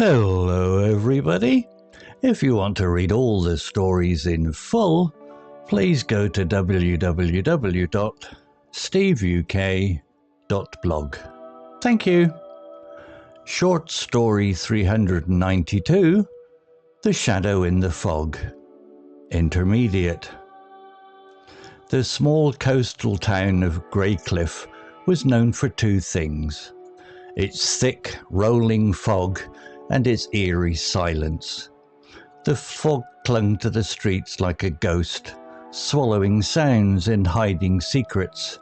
Hello everybody. If you want to read all the stories in full, please go to www.steveuk.blog. Thank you. Short story 392, The Shadow in the Fog. Intermediate. The small coastal town of Greycliffe was known for two things: its thick, rolling fog and its eerie silence. The fog clung to the streets like a ghost, swallowing sounds and hiding secrets.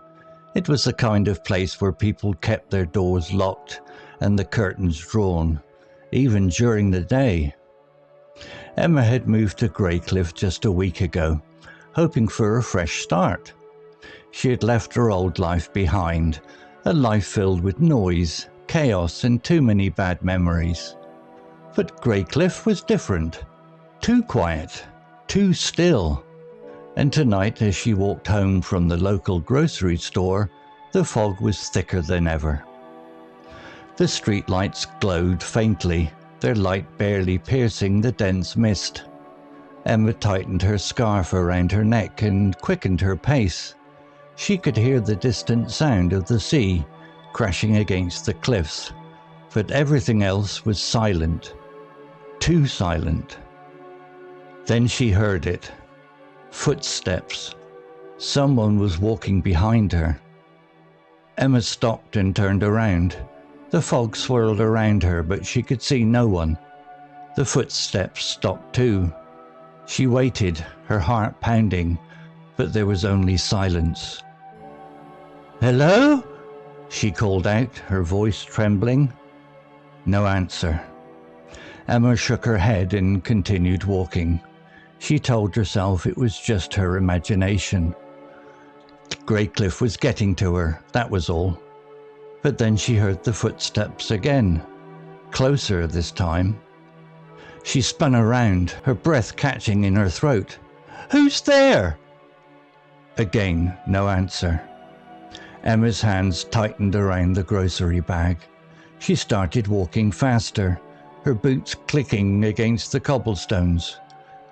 It was the kind of place where people kept their doors locked and the curtains drawn, even during the day. Emma had moved to Greycliffe just a week ago, hoping for a fresh start. She had left her old life behind, a life filled with noise, chaos and too many bad memories. But Greycliffe was different. Too quiet, too still. And tonight, as she walked home from the local grocery store, the fog was thicker than ever. The streetlights glowed faintly, their light barely piercing the dense mist. Emma tightened her scarf around her neck and quickened her pace. She could hear the distant sound of the sea crashing against the cliffs, but everything else was silent. Too silent. Then she heard it. Footsteps. Someone was walking behind her. Emma stopped and turned around. The fog swirled around her, but she could see no one. The footsteps stopped too. She waited, her heart pounding, but there was only silence. "Hello?" she called out, her voice trembling. No answer. Emma shook her head and continued walking. She told herself it was just her imagination. Greycliffe was getting to her, that was all. But then she heard the footsteps again, closer this time. She spun around, her breath catching in her throat. "Who's there?" Again, no answer. Emma's hands tightened around the grocery bag. She started walking faster, her boots clicking against the cobblestones.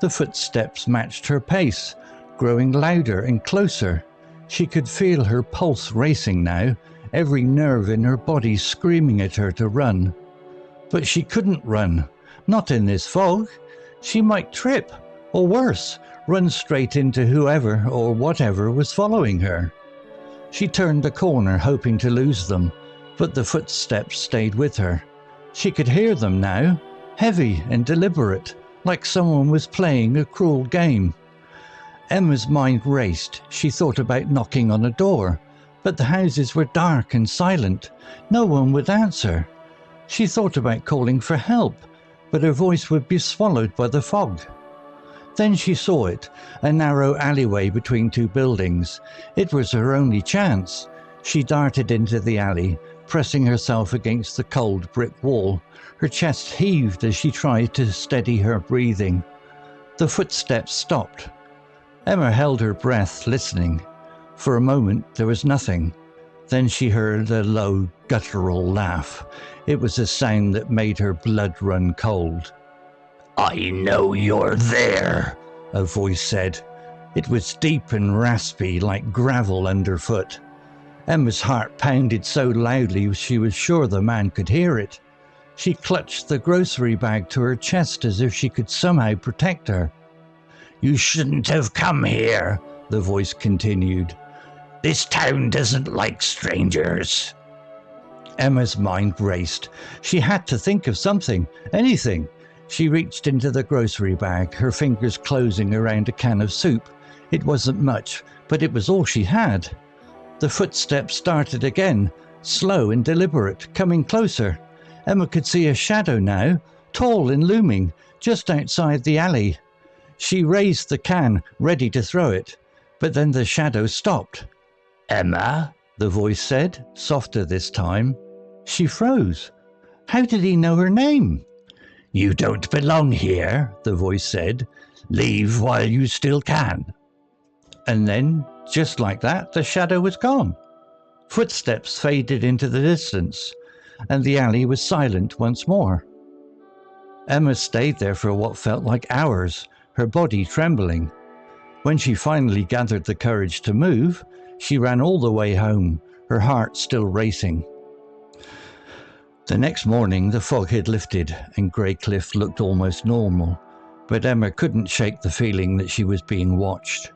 The footsteps matched her pace, growing louder and closer. She could feel her pulse racing now, every nerve in her body screaming at her to run. But she couldn't run, not in this fog. She might trip, or worse, run straight into whoever or whatever was following her. She turned the corner, hoping to lose them, but the footsteps stayed with her. She could hear them now, heavy and deliberate, like someone was playing a cruel game. Emma's mind raced. She thought about knocking on a door, but the houses were dark and silent. No one would answer. She thought about calling for help, but her voice would be swallowed by the fog. Then she saw it, a narrow alleyway between two buildings. It was her only chance. She darted into the alley, pressing herself against the cold brick wall. Her chest heaved as she tried to steady her breathing. The footsteps stopped. Emma held her breath, listening. For a moment there was nothing. Then she heard a low, guttural laugh. It was a sound that made her blood run cold. "I know you're there," a voice said. It was deep and raspy, like gravel underfoot. Emma's heart pounded so loudly she was sure the man could hear it. She clutched the grocery bag to her chest as if she could somehow protect her. "You shouldn't have come here," the voice continued. "This town doesn't like strangers." Emma's mind raced. She had to think of something, anything. She reached into the grocery bag, her fingers closing around a can of soup. It wasn't much, but it was all she had. The footsteps started again, slow and deliberate, coming closer. Emma could see a shadow now, tall and looming, just outside the alley. She raised the can, ready to throw it, but then the shadow stopped. "Emma?" the voice said, softer this time. She froze. How did he know her name? "You don't belong here," the voice said. "Leave while you still can." And then, just like that, the shadow was gone. Footsteps faded into the distance, and the alley was silent once more. Emma stayed there for what felt like hours, her body trembling. When she finally gathered the courage to move, she ran all the way home, her heart still racing. The next morning, the fog had lifted and Greycliffe looked almost normal, but Emma couldn't shake the feeling that she was being watched.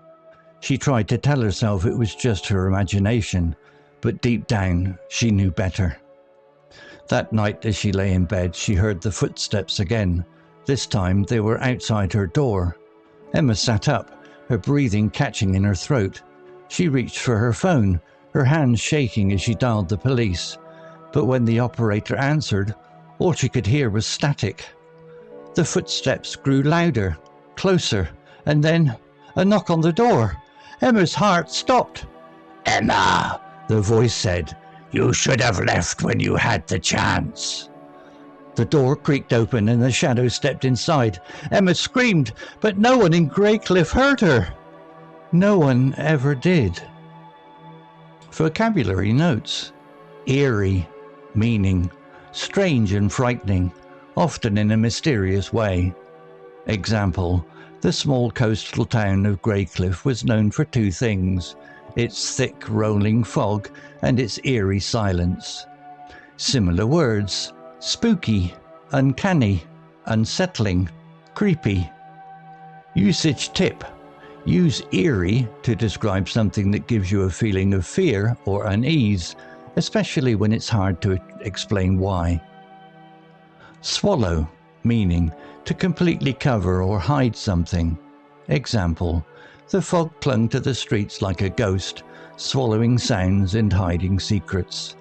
She tried to tell herself it was just her imagination, but deep down, she knew better. That night, as she lay in bed, she heard the footsteps again. This time, they were outside her door. Emma sat up, her breathing catching in her throat. She reached for her phone, her hands shaking as she dialed the police. But when the operator answered, all she could hear was static. The footsteps grew louder, closer, and then a knock on the door. Emma's heart stopped. "Emma," the voice said, "you should have left when you had the chance." The door creaked open and the shadow stepped inside. Emma screamed, but no one in Greycliffe heard her. No one ever did. Vocabulary notes: eerie, meaning strange and frightening, often in a mysterious way. Example: the small coastal town of Greycliffe was known for two things: its thick rolling fog and its eerie silence. Similar words: spooky, uncanny, unsettling, creepy. Usage tip: use eerie to describe something that gives you a feeling of fear or unease, especially when it's hard to explain why. Swallow, meaning to completely cover or hide something. Example: the fog clung to the streets like a ghost, swallowing sounds and hiding secrets.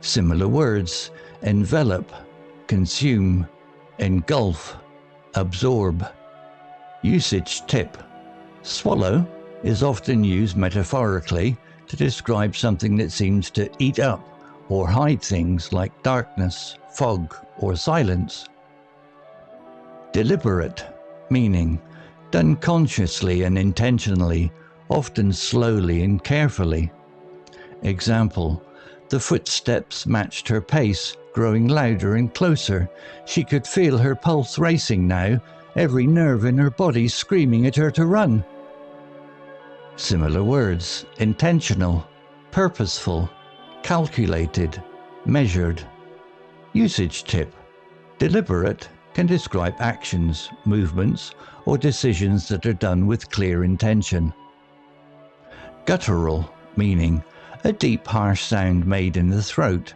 Similar words: envelop, consume, engulf, absorb. Usage tip: swallow is often used metaphorically to describe something that seems to eat up or hide things like darkness, fog, or silence. Deliberate, meaning done consciously and intentionally, often slowly and carefully. Example: the footsteps matched her pace, growing louder and closer. She could feel her pulse racing now, every nerve in her body screaming at her to run. Similar words: intentional, purposeful, calculated, measured. Usage tip: deliberate can describe actions, movements, or decisions that are done with clear intention. Guttural, meaning a deep, harsh sound made in the throat.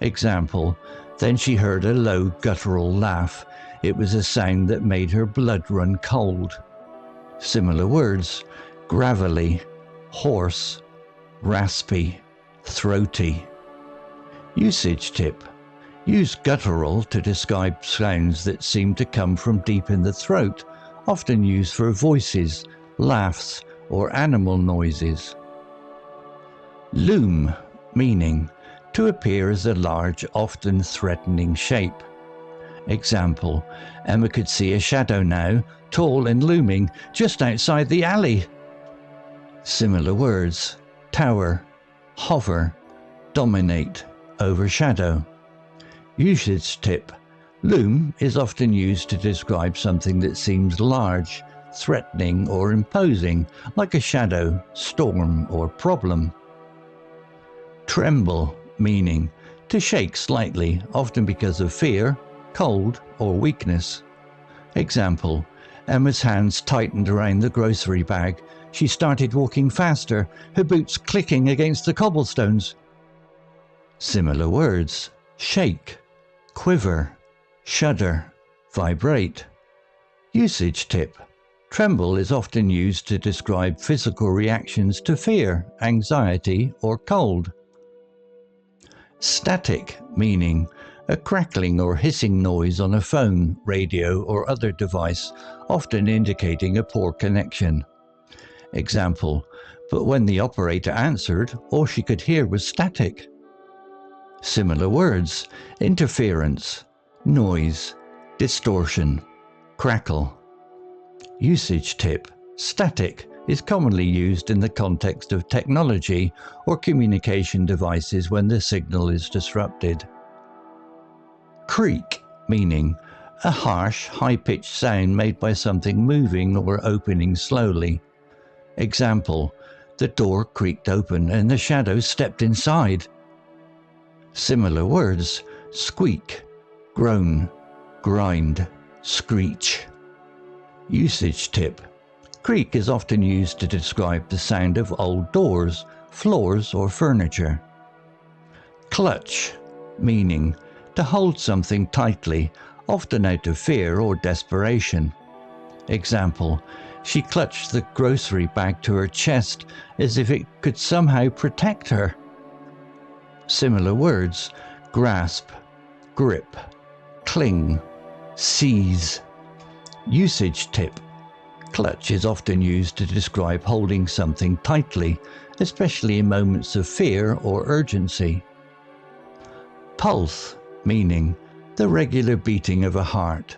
Example: then she heard a low, guttural laugh. It was a sound that made her blood run cold. Similar words: gravelly, hoarse, raspy, throaty. Usage tip: use guttural to describe sounds that seem to come from deep in the throat, often used for voices, laughs, or animal noises. Loom, meaning to appear as a large, often threatening shape. Example: Emma could see a shadow now, tall and looming, just outside the alley. Similar words: tower, hover, dominate, overshadow. Usage tip: loom is often used to describe something that seems large, threatening, or imposing, like a shadow, storm, or problem. Tremble, meaning to shake slightly, often because of fear, cold, or weakness. Example: Emma's hands tightened around the grocery bag. She started walking faster, her boots clicking against the cobblestones. Similar words: shake, quiver, shudder, vibrate. Usage tip: tremble is often used to describe physical reactions to fear, anxiety, or cold. Static, meaning a crackling or hissing noise on a phone, radio, or other device, often indicating a poor connection. Example: but when the operator answered, all she could hear was static. Similar words: interference, noise, distortion, crackle. Usage tip: static is commonly used in the context of technology or communication devices when the signal is disrupted. Creak, meaning A harsh, high-pitched sound made by something moving or opening slowly. Example, the door creaked open and the shadow stepped inside. Similar words, squeak, groan, grind, screech. Usage tip. Creak is often used to describe the sound of old doors, floors or furniture. Clutch, meaning to hold something tightly, often out of fear or desperation. Example, she clutched the grocery bag to her chest as if it could somehow protect her. Similar words, grasp, grip, cling, seize. Usage tip. Clutch is often used to describe holding something tightly, especially in moments of fear or urgency. Pulse, meaning the regular beating of a heart,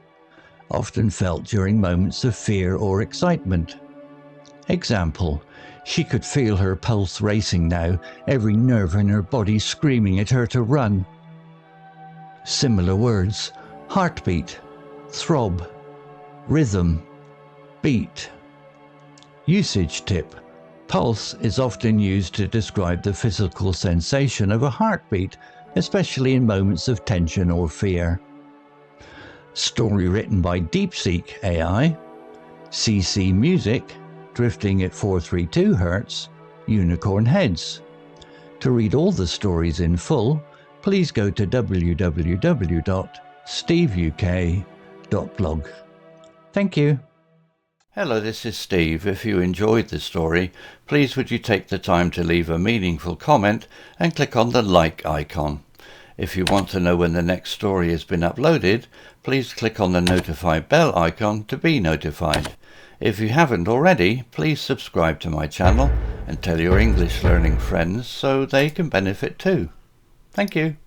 often felt during moments of fear or excitement. Example, she could feel her pulse racing now, every nerve in her body screaming at her to run. Similar words, heartbeat, throb, rhythm, beat. Usage tip. Pulse is often used to describe the physical sensation of a heartbeat, especially in moments of tension or fear. Story written by DeepSeek AI. CC Music, drifting at 432 Hz, unicorn heads. To read all the stories in full, please go to www.steveuk.blog. Thank you. Hello, this is Steve. If you enjoyed the story, please would you take the time to leave a meaningful comment and click on the like icon. If you want to know when the next story has been uploaded, please click on the notify bell icon to be notified. If you haven't already, please subscribe to my channel and tell your English learning friends so they can benefit too. Thank you.